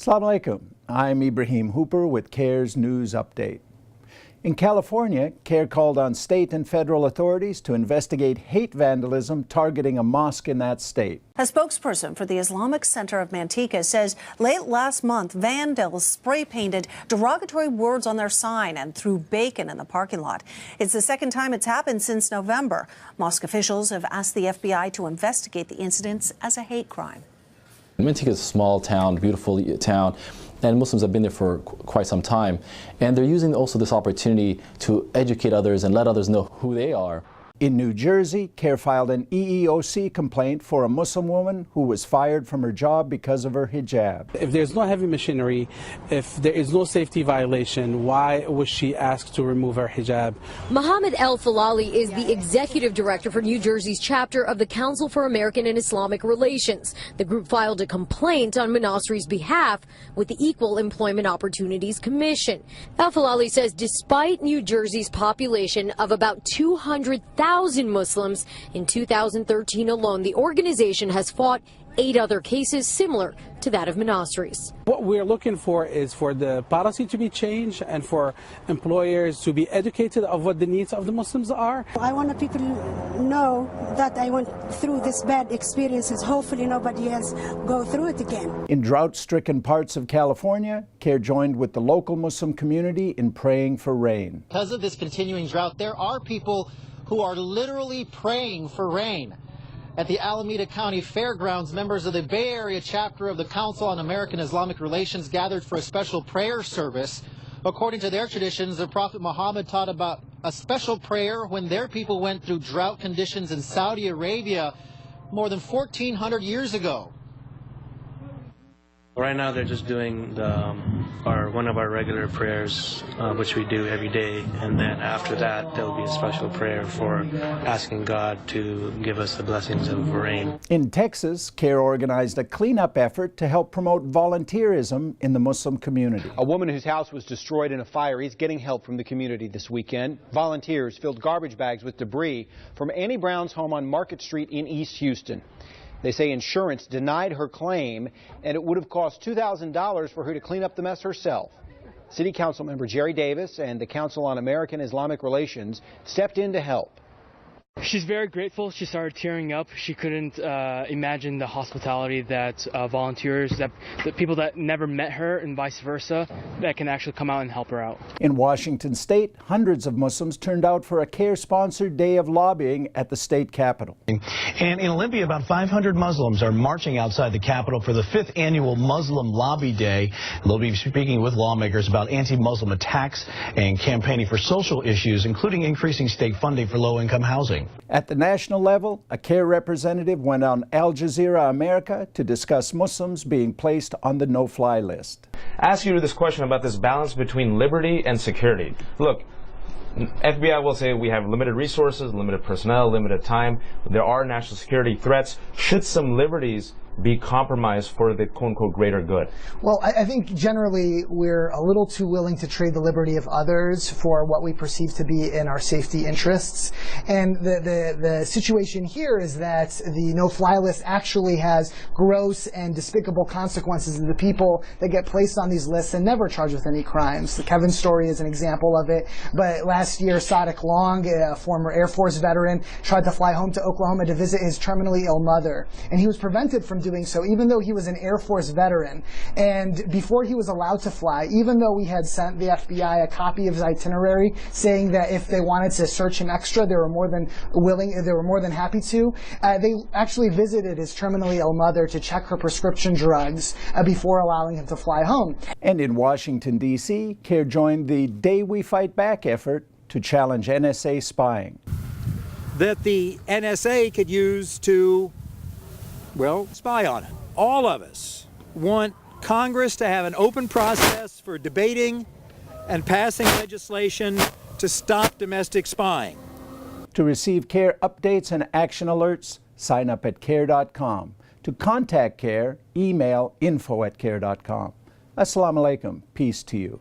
Assalamu alaikum. I'm Ibrahim Hooper with CAIR's News Update. In California, CAIR called on state and federal authorities to investigate hate vandalism targeting a mosque in that state. A spokesperson for the Islamic Center of Manteca says late last month, vandals spray-painted derogatory words on their sign and threw bacon in the parking lot. It's the second time it's happened since November. Mosque officials have asked the FBI to investigate the incidents as a hate crime. Manteca is a small town, beautiful town, and Muslims have been there for quite some time. And they're using also this opportunity to educate others and let others know who they are. In New Jersey, CAIR filed an EEOC complaint for a Muslim woman who was fired from her job because of her hijab. If there's no heavy machinery, if there is no safety violation, why was she asked to remove her hijab? Mohammed El-Falali is the executive director for New Jersey's chapter of the Council for American and Islamic Relations. The group filed a complaint on Manasri's behalf with the Equal Employment Opportunities Commission. El-Falali says despite New Jersey's population of about 200,000 Muslims, in 2013 alone, the organization has fought 8 other cases similar to that of Manasri's. What we're looking for is for the policy to be changed and for employers to be educated of what the needs of the Muslims are. I want people to know that I went through this bad experiences. Hopefully nobody else go through it again. In drought-stricken parts of California, CAIR joined with the local Muslim community in praying for rain. Because of this continuing drought, there are people who are literally praying for rain. At the Alameda County Fairgrounds, members of the Bay Area chapter of the Council on American Islamic Relations gathered for a special prayer service. According to their traditions, the Prophet Muhammad taught about a special prayer when their people went through drought conditions in Saudi Arabia more than 1,400 years ago. Right now they're just doing one of our regular prayers, which we do every day, and then after that there will be a special prayer for asking God to give us the blessings of rain. In Texas, CAIR organized a cleanup effort to help promote volunteerism in the Muslim community. A woman whose house was destroyed in a fire is getting help from the community this weekend. Volunteers filled garbage bags with debris from Annie Brown's home on Market Street in East Houston. They say insurance denied her claim, and it would have cost $2,000 for her to clean up the mess herself. City Council member Jerry Davis and the Council on American Islamic Relations stepped in to help. She's very grateful. She started tearing up. She couldn't imagine the hospitality that volunteers, that people that never met her and vice versa, that can actually come out and help her out. In Washington state, hundreds of Muslims turned out for a CAIR-sponsored day of lobbying at the state capitol. And in Olympia, about 500 Muslims are marching outside the Capitol for the 5th annual Muslim Lobby Day. They'll be speaking with lawmakers about anti-Muslim attacks and campaigning for social issues, including increasing state funding for low-income housing. At the national level, a CAIR representative went on Al Jazeera America to discuss Muslims being placed on the no-fly list. I ask you this question about this balance between liberty and security. Look, FBI will say we have limited resources, limited personnel, limited time. There are national security threats. Should some liberties be compromised for the quote-unquote greater good? Well, I think generally we're a little too willing to trade the liberty of others for what we perceive to be in our safety interests. And the situation here is that the no-fly list actually has gross and despicable consequences to the people that get placed on these lists and never charged with any crimes. Kevin's story is an example of it. But last year, Sadiq Long, a former Air Force veteran, tried to fly home to Oklahoma to visit his terminally ill mother. And he was prevented from doing so, even though he was an Air Force veteran. And before he was allowed to fly, even though we had sent the FBI a copy of his itinerary saying that if they wanted to search him extra, they were more than happy to, they actually visited his terminally ill mother to check her prescription drugs before allowing him to fly home. And in Washington, D.C., CAIR joined the Day We Fight Back effort to challenge NSA spying. That the NSA could use to, well, spy on it. All of us want Congress to have an open process for debating and passing legislation to stop domestic spying. To receive CAIR updates and action alerts, sign up at CAIR.com. To contact CAIR, email info@CAIR.com. Assalamu alaikum. Peace to you.